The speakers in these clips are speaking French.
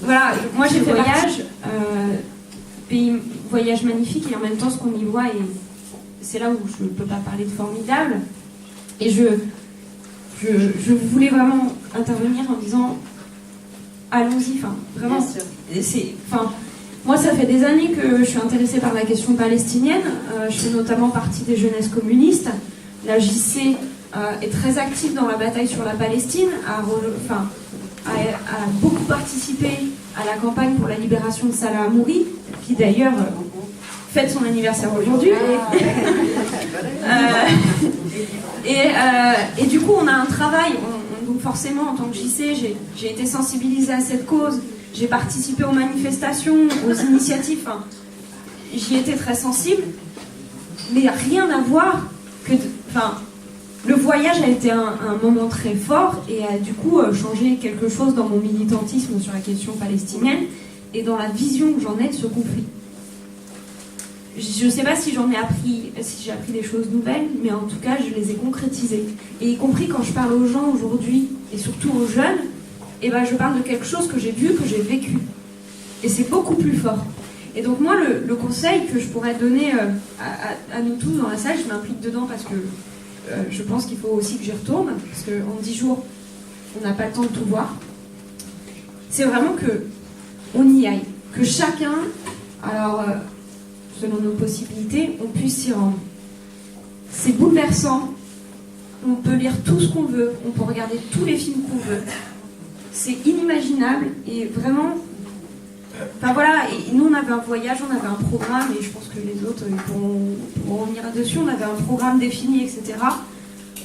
voilà, moi j'ai fait voyage, voyage magnifique, et en même temps ce qu'on y voit, et c'est là où je ne peux pas parler de formidable. Et je voulais vraiment intervenir en disant allons-y, enfin vraiment. Moi ça fait des années que je suis intéressée par la question palestinienne. Je fais notamment partie des jeunesses communistes. La JC est très active dans la bataille sur la Palestine, a beaucoup participé à la campagne pour la libération de Salah Hamouri, qui d'ailleurs fête son anniversaire aujourd'hui. Et du coup, on a un travail. Donc forcément, en tant que JC, j'ai été sensibilisée à cette cause. J'ai participé aux manifestations, aux initiatives. Enfin, j'y étais très sensible. Mais rien à voir que... le voyage a été un moment très fort et a du coup changé quelque chose dans mon militantisme sur la question palestinienne et dans la vision que j'en ai de ce conflit. Je ne sais pas si j'ai appris des choses nouvelles, mais en tout cas, je les ai concrétisées. Et y compris quand je parle aux gens aujourd'hui, et surtout aux jeunes, je parle de quelque chose que j'ai vu, que j'ai vécu. Et c'est beaucoup plus fort. Et donc moi, le conseil que je pourrais donner à nous tous dans la salle, je m'implique dedans parce que je pense qu'il faut aussi que j'y retourne, parce qu'en 10 jours, on n'a pas le temps de tout voir. C'est vraiment qu'on y aille. Que chacun, selon nos possibilités, on puisse s'y rendre. C'est bouleversant. On peut lire tout ce qu'on veut. On peut regarder tous les films qu'on veut. C'est inimaginable. Et vraiment... et nous on avait un voyage, on avait un programme, et je pense que les autres pourront revenir dessus. On avait un programme défini, etc.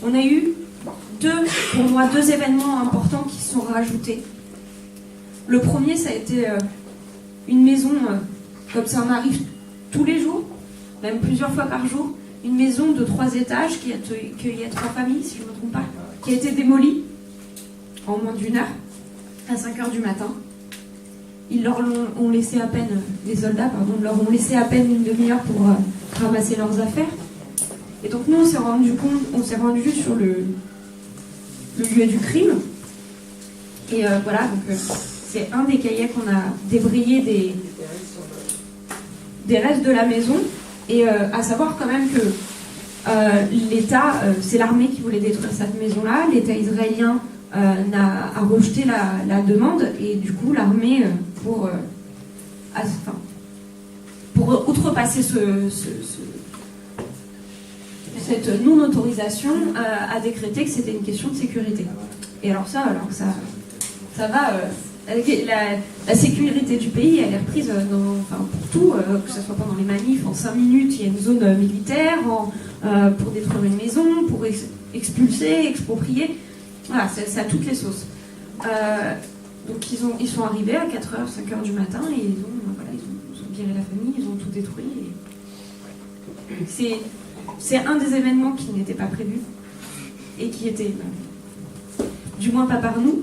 On a eu pour moi, deux événements importants qui se sont rajoutés. Le premier, ça a été une maison, comme ça en arrive tous les jours, même plusieurs fois par jour, une maison de 3 étages qui accueillait 3 familles, si je ne me trompe pas, qui a été démolie en moins d'1 heure, à 5h du matin. Ils leur ont laissé à peine, les soldats, leur ont laissé à peine une demi-heure pour ramasser leurs affaires. Et donc nous, on s'est rendu sur le lieu du crime. Et c'est un des cahiers qu'on a débrayé des restes de la maison. Et à savoir quand même que l'État, c'est l'armée qui voulait détruire cette maison-là. L'État israélien a rejeté la demande, et du coup l'armée, pour outrepasser cette non-autorisation, a décrété que c'était une question de sécurité. Et alors ça va... la sécurité du pays, elle est reprise pour tout, que ce soit pendant les manifs, en 5 minutes, il y a une zone militaire, pour détruire une maison, pour expulser, exproprier. Voilà, c'est à toutes les sauces. Donc ils sont arrivés à 4h, 5h du matin, et ils ont viré la famille, ils ont tout détruit. C'est un des événements qui n'était pas prévu, et qui était, du moins pas par nous,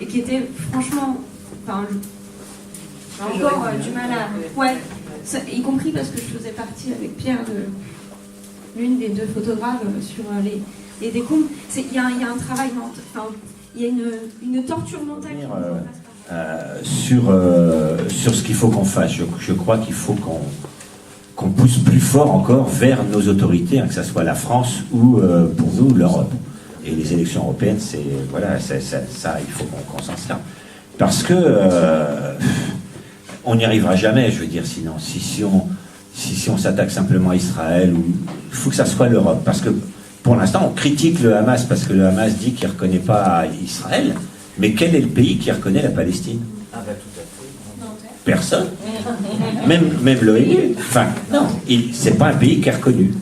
et qui était franchement, j'ai encore du mal à... Ouais, y compris parce que je faisais partie avec Pierre de l'une des 2 photographes sur les décombres. Il y a un travail, il y a une torture mentale qui nous passe. Sur ce qu'il faut qu'on fasse, je crois qu'il faut qu'on pousse plus fort encore vers nos autorités, que ce soit la France ou pour nous l'Europe. Et les élections européennes, ça, il faut qu'on s'en serve. Parce que on n'y arrivera jamais, je veux dire, sinon. Si on s'attaque simplement à Israël, il faut que ça soit l'Europe. Parce que pour l'instant, on critique le Hamas parce que le Hamas dit qu'il ne reconnaît pas Israël. Mais quel est le pays qui reconnaît la Palestine? Tout à fait. Personne. Même l'ONU. Non, c'est pas un pays qui est reconnu.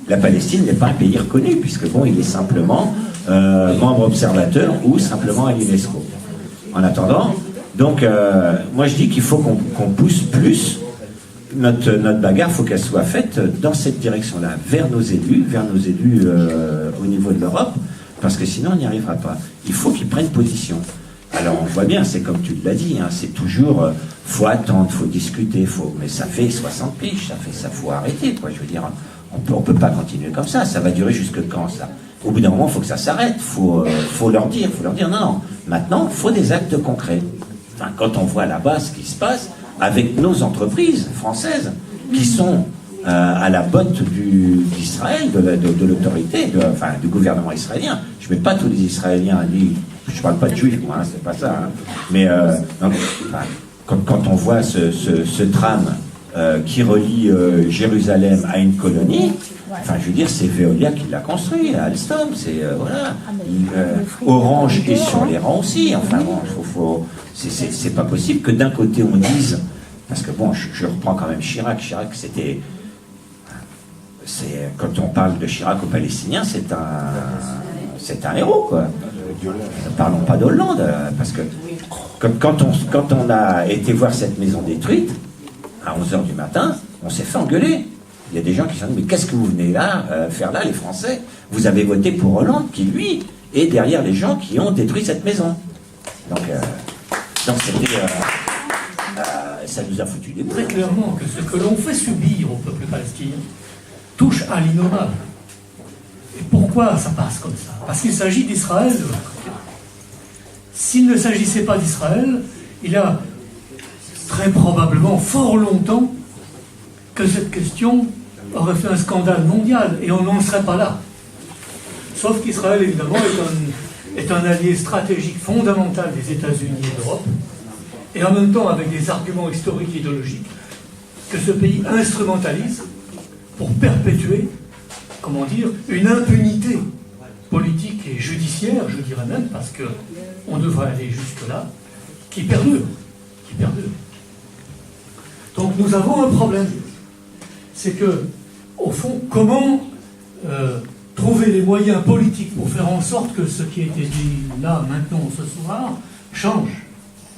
La Palestine n'est pas un pays reconnu, puisque il est simplement membre observateur ou simplement à l'UNESCO. En attendant, donc, moi je dis qu'il faut qu'on pousse plus notre bagarre, il faut qu'elle soit faite dans cette direction-là, vers nos élus au niveau de l'Europe, parce que sinon on n'y arrivera pas. Il faut qu'ils prennent position. Alors on voit bien, c'est comme tu l'as dit, c'est toujours, faut attendre, faut discuter, mais ça fait 60 piges, ça faut arrêter, quoi. Je veux dire, on peut pas continuer comme ça va durer jusque quand ça? Au bout d'un moment, il faut que ça s'arrête, faut leur dire non, maintenant, il faut des actes concrets. Enfin, quand on voit là-bas ce qui se passe avec nos entreprises françaises qui sont à la botte d'Israël, de l'autorité, du gouvernement israélien. Je ne mets pas tous les Israéliens, je ne parle pas de juifs, moi, hein, c'est pas ça. Hein. Mais donc, quand on voit ce tram qui relie Jérusalem à une colonie, enfin, je veux dire, c'est Veolia qui l'a construit, à Alstom, c'est voilà. Orange est sur les rangs aussi. Enfin bon, c'est pas possible que d'un côté on dise, parce que bon, je reprends quand même Chirac. Chirac, quand on parle de Chirac aux Palestiniens, c'est un héros, quoi. Ne parlons pas d'Hollande, parce que quand on a été voir cette maison détruite, à 11h du matin, on s'est fait engueuler. Il y a des gens qui se sont dit, mais qu'est-ce que vous venez là faire là, les Français? Vous avez voté pour Hollande, qui lui est derrière les gens qui ont détruit cette maison. Donc c'était... ça nous a foutu des très clairement que ce que l'on fait subir au peuple palestinien touche à l'innommable. Et pourquoi ça passe comme ça? Parce qu'il s'agit d'Israël de l'autre côté. S'il ne s'agissait pas d'Israël, il y a très probablement fort longtemps que cette question aurait fait un scandale mondial et on n'en serait pas là. Sauf qu'Israël, évidemment, est un allié stratégique fondamental des États-Unis et de l'Europe, et en même temps avec des arguments historiques et idéologiques que ce pays instrumentalise pour perpétuer, comment dire, une impunité politique et judiciaire, je dirais même, parce qu'on devrait aller jusque-là, qui perdure. Donc nous avons un problème. C'est que, au fond, comment trouver les moyens politiques pour faire en sorte que ce qui a été dit là, maintenant, ce soir, change.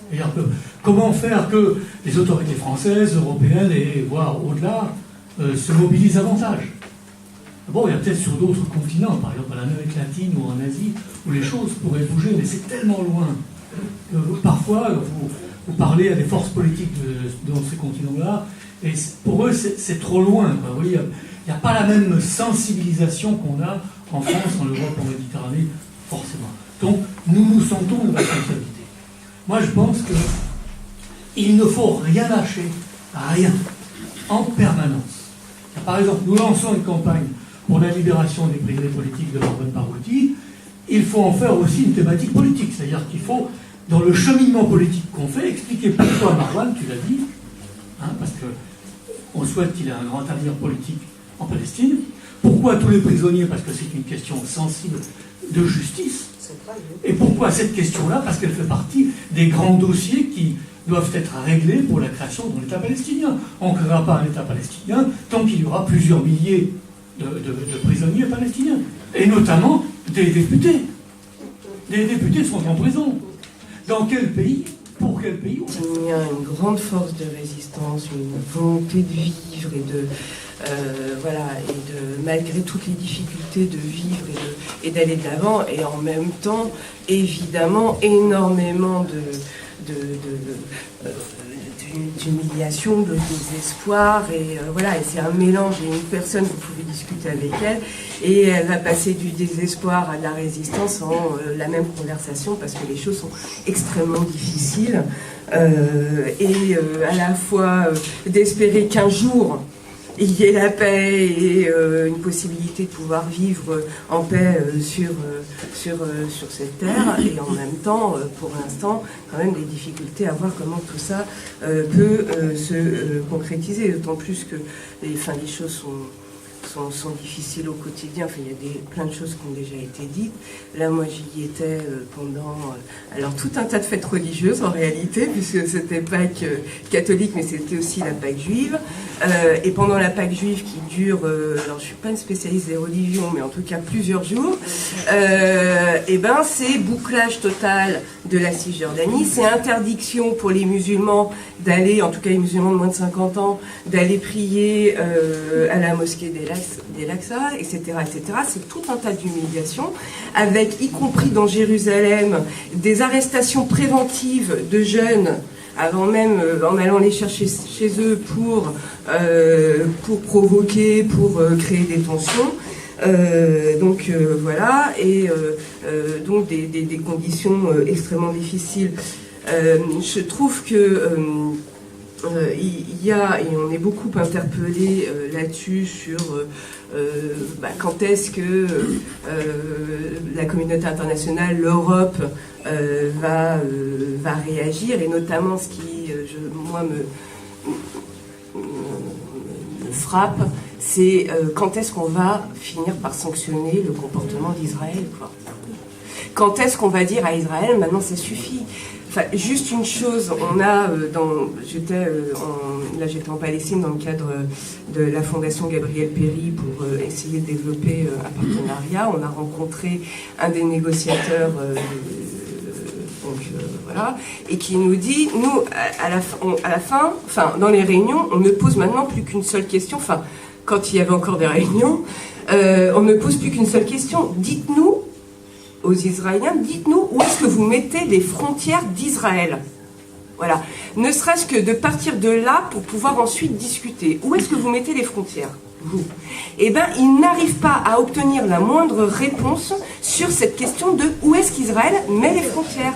C'est-à-dire que, comment faire que les autorités françaises, européennes et voire au-delà se mobilisent davantage. Bon, il y a peut-être sur d'autres continents, par exemple en Amérique latine ou en Asie, où les choses pourraient bouger, mais c'est tellement loin que parfois vous parlez à des forces politiques dans ces continents-là, et pour eux c'est trop loin. Quoi. Vous voyez, il n'y a pas la même sensibilisation qu'on a en France, en Europe, en Méditerranée, forcément. Donc nous nous sentons une responsabilité. Moi je pense qu'il ne faut rien lâcher, rien, en permanence. Par exemple, nous lançons une campagne pour la libération des prisonniers politiques de Marwan Barghouti. Il faut en faire aussi une thématique politique, c'est-à-dire qu'il faut, dans le cheminement politique qu'on fait, expliquer pourquoi Marwan, tu l'as dit, hein, parce qu'on souhaite qu'il ait un grand avenir politique en Palestine. Pourquoi tous les prisonniers? Parce que c'est une question sensible de justice. Et pourquoi cette question-là? Parce qu'elle fait partie des grands dossiers qui doivent être réglés pour la création de l'État palestinien. On ne créera pas un État palestinien tant qu'il y aura plusieurs milliers de prisonniers palestiniens. Et notamment des députés. Les députés sont en prison. Dans quel pays? Pour quel pays? Il y a une grande force de résistance, une volonté de vivre et de... malgré toutes les difficultés de vivre et d'aller de l'avant, et en même temps, évidemment, énormément d'humiliation, de désespoir, et et c'est un mélange. Et une personne, vous pouvez discuter avec elle, et elle va passer du désespoir à de la résistance en la même conversation, parce que les choses sont extrêmement difficiles, et à la fois d'espérer qu'un jour il y ait la paix et une possibilité de pouvoir vivre en paix sur cette terre, et en même temps, pour l'instant, quand même des difficultés à voir comment tout ça peut se concrétiser, d'autant plus que les choses sont difficiles au quotidien. Enfin, il y a plein de choses qui ont déjà été dites. Là, moi, j'y étais pendant tout un tas de fêtes religieuses, en réalité, puisque c'était Pâques catholique, mais c'était aussi la Pâques juive. Et pendant la Pâques juive qui dure, alors je suis pas une spécialiste des religions, mais en tout cas plusieurs jours, c'est bouclage total de la Cisjordanie, c'est interdiction pour les musulmans d'aller, en tout cas les musulmans de moins de 50 ans, d'aller prier à la mosquée d'El-Aqsa, etc., etc. C'est tout un tas d'humiliations, avec, y compris dans Jérusalem, des arrestations préventives de jeunes, avant même, en allant les chercher chez eux pour provoquer, pour créer des tensions. Donc des conditions extrêmement difficiles. Je trouve que il y a, et on est beaucoup interpellé là-dessus sur quand est-ce que la communauté internationale, l'Europe va réagir, et notamment ce qui, moi, me frappe, c'est quand est-ce qu'on va finir par sanctionner le comportement d'Israël, quoi. Quand est-ce qu'on va dire à Israël, maintenant ça suffit? Enfin, juste une chose, on a j'étais en Palestine dans le cadre de la Fondation Gabriel Péri pour essayer de développer un partenariat. On a rencontré un des négociateurs, voilà, et qui nous dit, nous, à la fin, dans les réunions, on ne pose maintenant plus qu'une seule question. Enfin, quand il y avait encore des réunions, on ne pose plus qu'une seule question. Dites-nous, aux Israéliens, dites-nous où est-ce que vous mettez les frontières d'Israël. Voilà. Ne serait-ce que de partir de là pour pouvoir ensuite discuter. Où est-ce que vous mettez les frontières, vous? Eh bien, ils n'arrivent pas à obtenir la moindre réponse sur cette question de où est-ce qu'Israël met les frontières.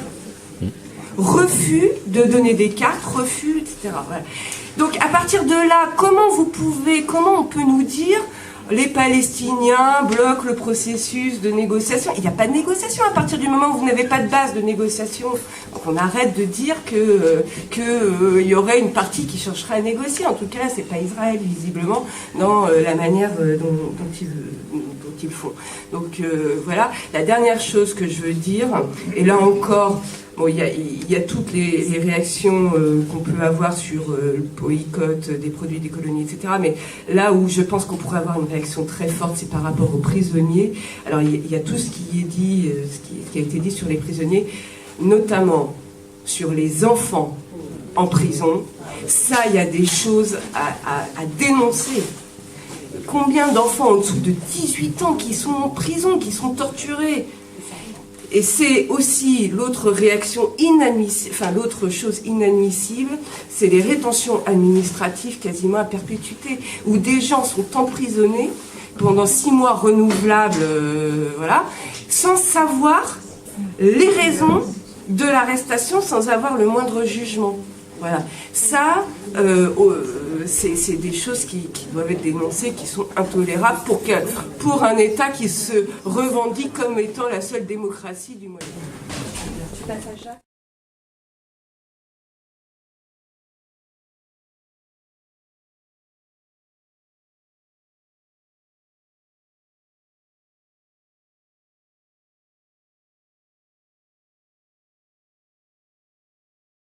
Refus de donner des cartes, refus, etc. Voilà. Donc, à partir de là, comment on peut nous dire les Palestiniens bloquent le processus de négociation? Il n'y a pas de négociation à partir du moment où vous n'avez pas de base de négociation. Donc on arrête de dire que y aurait une partie qui chercherait à négocier. En tout cas, c'est pas Israël, visiblement, dans la manière dont ils font. Donc voilà. La dernière chose que je veux dire, et là encore, bon, il y a toutes les réactions qu'on peut avoir sur le boycott des produits des colonies, etc. Mais là où je pense qu'on pourrait avoir une réaction très forte, c'est par rapport aux prisonniers. Alors il y a tout ce qui est dit, ce qui a été dit sur les prisonniers, notamment sur les enfants en prison. Ça, il y a des choses à dénoncer. Combien d'enfants en dessous de 18 ans qui sont en prison, qui sont torturés? Et c'est aussi l'autre réaction inadmissible, l'autre chose inadmissible, c'est les rétentions administratives quasiment à perpétuité, où des gens sont emprisonnés pendant 6 mois renouvelables, voilà, sans savoir les raisons de l'arrestation, sans avoir le moindre jugement. Voilà. Ça, c'est des choses qui doivent être dénoncées, qui sont intolérables pour un État qui se revendique comme étant la seule démocratie du Moyen-Orient.